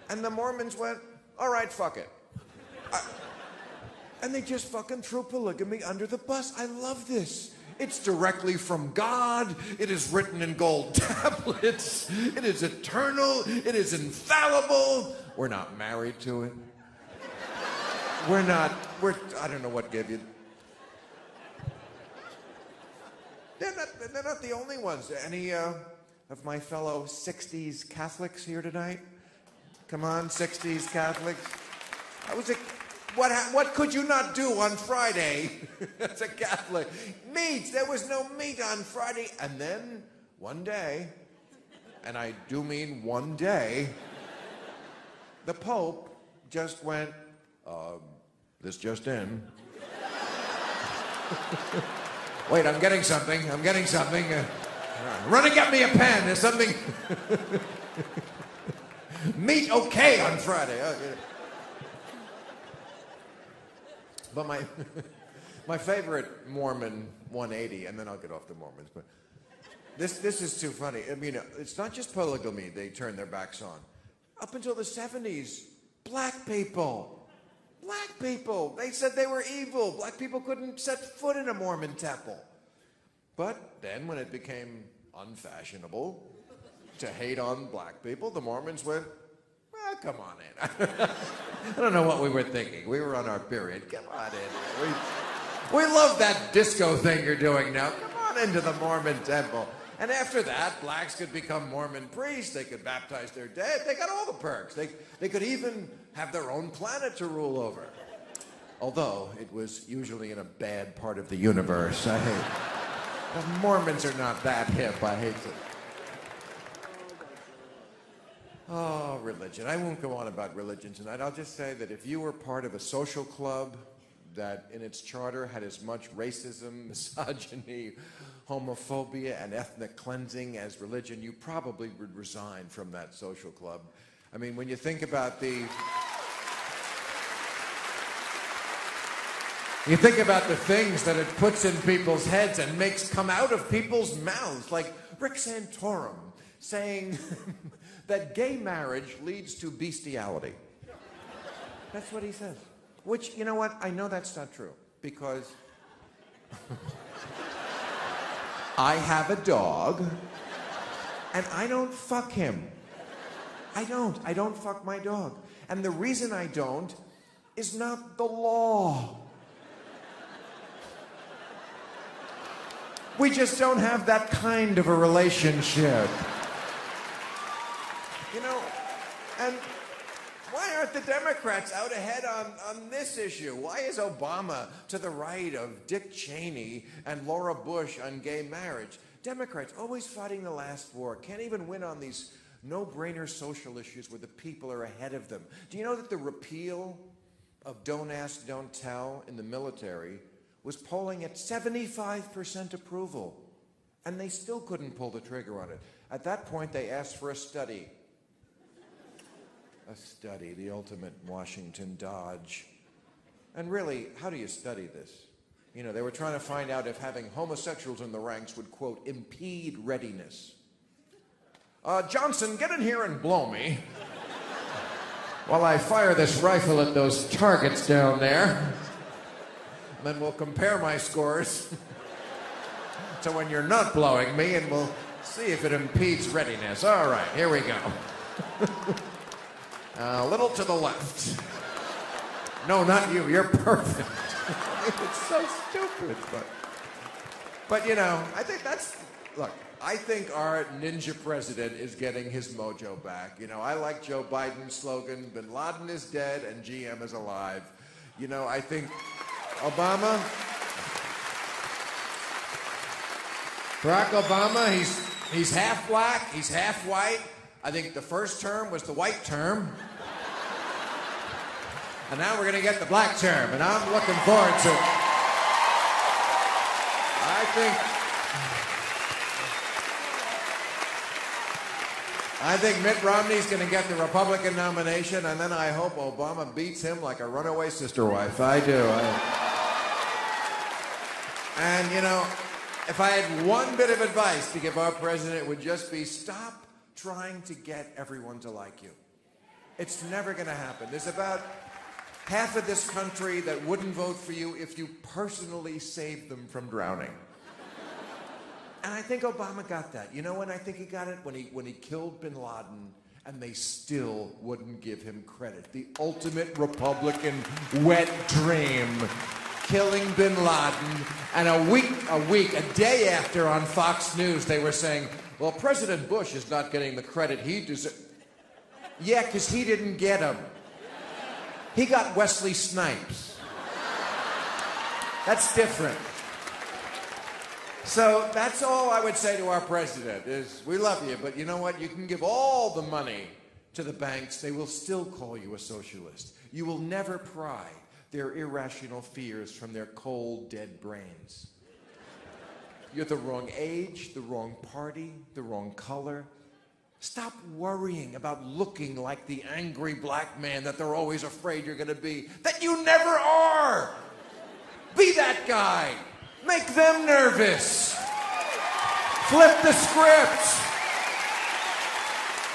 And the Mormons went, all right, fuck it. And they just fucking threw polygamy under the bus. I love this. It's directly from God. It is written in gold tablets. It is eternal. It is infallible. We're not married to it. I don't know what gave you. They're not the only ones. Any of my fellow 60s Catholics here tonight? Come on, 60s Catholics. What could you not do on Friday as a Catholic? Meat. There was no meat on Friday. And then one day, and I do mean one day, the Pope just went, this just in. Wait, I'm getting something. Run and get me a pen. There's something. Meat okay on Friday. Oh, yeah. But my favorite Mormon 180, and then I'll get off the Mormons, but this is too funny. I mean, it's not just polygamy they turn their backs on. Up until the 70s, black people, they said they were evil. Black people couldn't set foot in a Mormon temple. But then when it became unfashionable to hate on black people, the Mormons went, well, come on in. I don't know what we were thinking. We were on our period. Come on in. We love that disco thing you're doing now. Come on into the Mormon temple. And after that, blacks could become Mormon priests. They could baptize their dead. They got all the perks. They could even have their own planet to rule over. Although it was usually in a bad part of the universe. I hate it. The Mormons are not that hip. I hate it. Oh, religion. I won't go on about religion tonight. I'll just say that if you were part of a social club that in its charter had as much racism, misogyny, homophobia, and ethnic cleansing as religion, you probably would resign from that social club. I mean, when you think about the things that it puts in people's heads and makes come out of people's mouths, like Rick Santorum saying that gay marriage leads to bestiality. That's what he says. Which, you know what? I know that's not true because I have a dog and I don't fuck him. I don't fuck my dog. And the reason I don't is not the law. We just don't have that kind of a relationship. You know, and why aren't the Democrats out ahead on this issue? Why is Obama to the right of Dick Cheney and Laura Bush on gay marriage? Democrats always fighting the last war, can't even win on these no-brainer social issues where the people are ahead of them. Do you know that the repeal of Don't Ask, Don't Tell in the military was polling at 75% approval, and they still couldn't pull the trigger on it. At that point, they asked for a study. A study, the ultimate Washington dodge. And really, how do you study this? You know, they were trying to find out if having homosexuals in the ranks would, quote, impede readiness. Johnson, get in here and blow me while I fire this rifle at those targets down there. And then we'll compare my scores to when you're not blowing me, and we'll see if it impedes readiness. All right, here we go. A little to the left. No, not you. You're perfect. It's so stupid. But you know, I think I think our ninja president is getting his mojo back. You know, I like Joe Biden's slogan, Bin Laden is dead and GM is alive. You know, I think Obama, Barack Obama, he's half black, he's half white. I think the first term was the white term. And now we're going to get the black term, and I'm looking forward to it. I think Mitt Romney's going to get the Republican nomination, and then I hope Obama beats him like a runaway sister wife. I do. And, you know, if I had one bit of advice to give our president, it would just be stop trying to get everyone to like you. It's never going to happen. There's about half of this country that wouldn't vote for you if you personally saved them from drowning. And I think Obama got that. You know when I think he got it? When he killed bin Laden, and they still wouldn't give him credit. The ultimate Republican wet dream. Killing bin Laden, and a day after on Fox News, they were saying, well, President Bush is not getting the credit he deserves. Yeah, because he didn't get him. He got Wesley Snipes. That's different. So that's all I would say to our president is, we love you, but you know what? You can give all the money to the banks. They will still call you a socialist. You will never pry their irrational fears from their cold, dead brains. You're the wrong age, the wrong party, the wrong color. Stop worrying about looking like the angry black man that they're always afraid you're gonna be, that you never are. Be that guy. Make them nervous. Flip the script.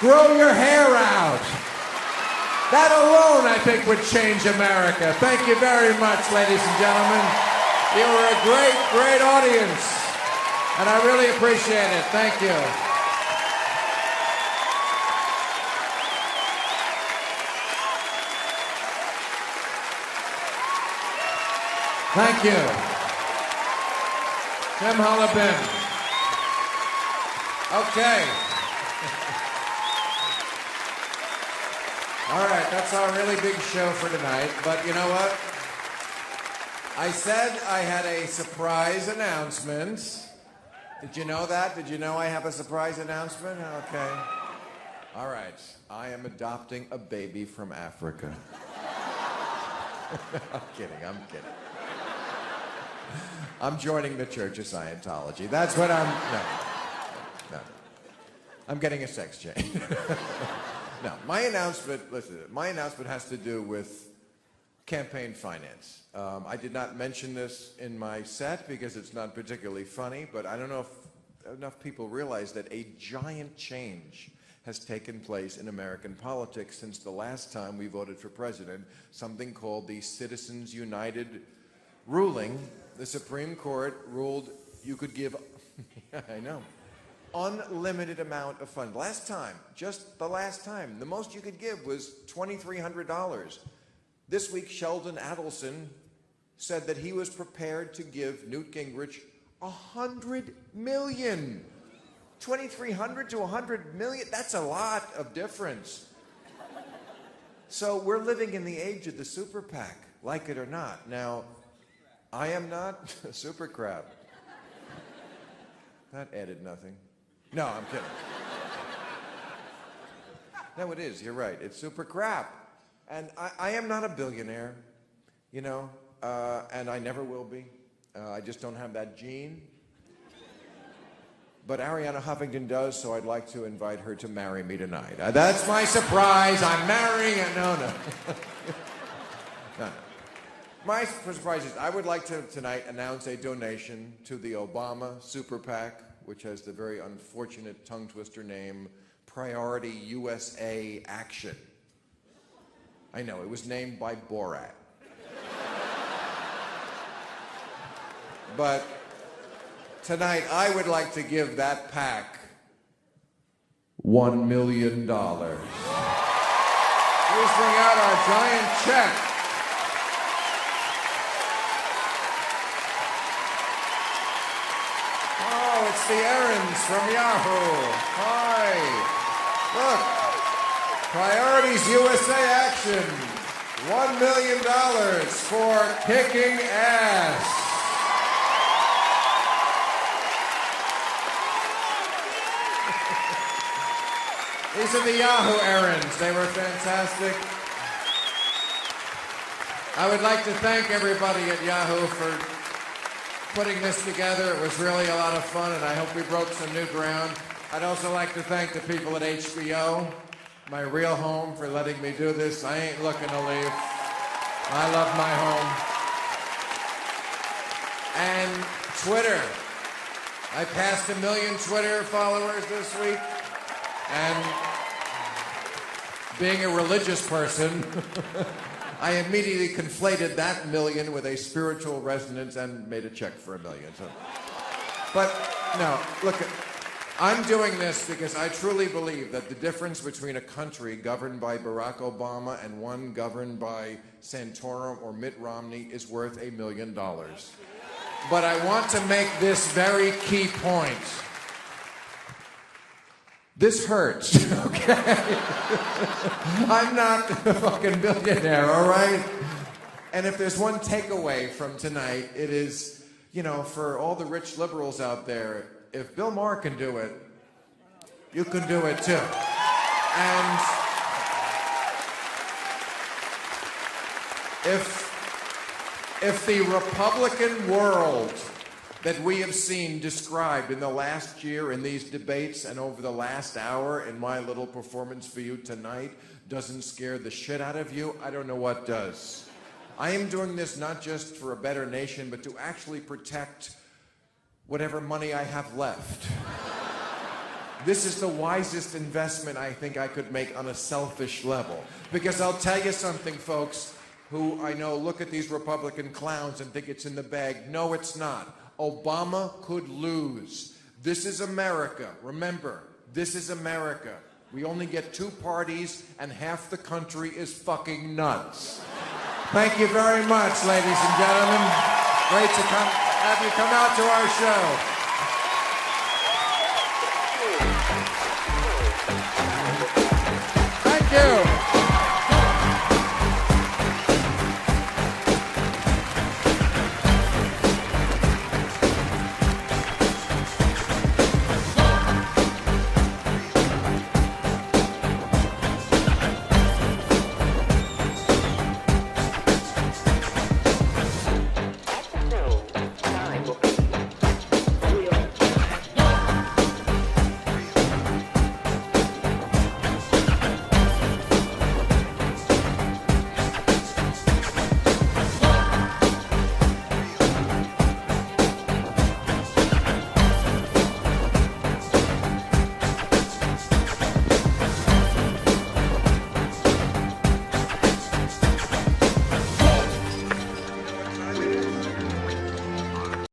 Grow your hair out. That alone, I think, would change America. Thank you very much, ladies and gentlemen. You were a great, great audience. And I really appreciate it. Thank you. Thank you. Tim Hollabin. Okay. All right, that's our really big show for tonight. But you know what? I said I had a surprise announcement. Did you know that? Did you know I have a surprise announcement? Okay. All right. I am adopting a baby from Africa. I'm kidding. I'm joining the Church of Scientology. That's what I'm... No. I'm getting a sex change. No, my announcement has to do with campaign finance. I did not mention this in my set because it's not particularly funny, but I don't know if enough people realize that a giant change has taken place in American politics since the last time we voted for president, something called the Citizens United ruling. The Supreme Court ruled you could give, I know, unlimited amount of funds. Just the last time, the most you could give was $2,300. This week, Sheldon Adelson said that he was prepared to give Newt Gingrich $100 million. 2,300 to 100 million, that's a lot of difference. So we're living in the age of the super PAC, like it or not. Now, I am not a super crap. That added nothing. No, I'm kidding. No, it is, you're right. It's super crap. And I am not a billionaire, you know, and I never will be. I just don't have that gene. But Arianna Huffington does, so I'd like to invite her to marry me tonight. That's my surprise. I'm marrying her. No. No. My surprise is I would like to tonight announce a donation to the Obama Super PAC, which has the very unfortunate tongue twister name, Priority USA Action. I know, it was named by Borat. But tonight, I would like to give that PAC $1 million. Please bring out our giant check. Oh, it's the errands from Yahoo. Hi. Look. Priorities USA Action. $1 million for kicking ass. These are the Yahoo errands. They were fantastic. I would like to thank everybody at Yahoo for putting this together. It was really a lot of fun, and I hope we broke some new ground. I'd also like to thank the people at HBO, my real home, for letting me do this. I ain't looking to leave. I love my home. And Twitter. I passed 1 million Twitter followers this week. And being a religious person, I immediately conflated that million with a spiritual resonance and made a check for $1 million. So But no, look, I'm doing this because I truly believe that the difference between a country governed by Barack Obama and one governed by Santorum or Mitt Romney is worth $1 million. But I want to make this very key point. This hurts, okay? I'm not a fucking billionaire, all right? And if there's one takeaway from tonight, it is, you know, for all the rich liberals out there, if Bill Maher can do it, you can do it too. And if the Republican world that we have seen described in the last year in these debates and over the last hour in my little performance for you tonight doesn't scare the shit out of you, I don't know what does. I am doing this not just for a better nation, but to actually protect whatever money I have left. This is the wisest investment I think I could make on a selfish level. Because I'll tell you something, folks, who I know look at these Republican clowns and think it's in the bag. No, it's not. Obama could lose. This is America. Remember, this is America. We only get two parties and half the country is fucking nuts. Thank you very much, ladies and gentlemen. Great to have you come out to our show.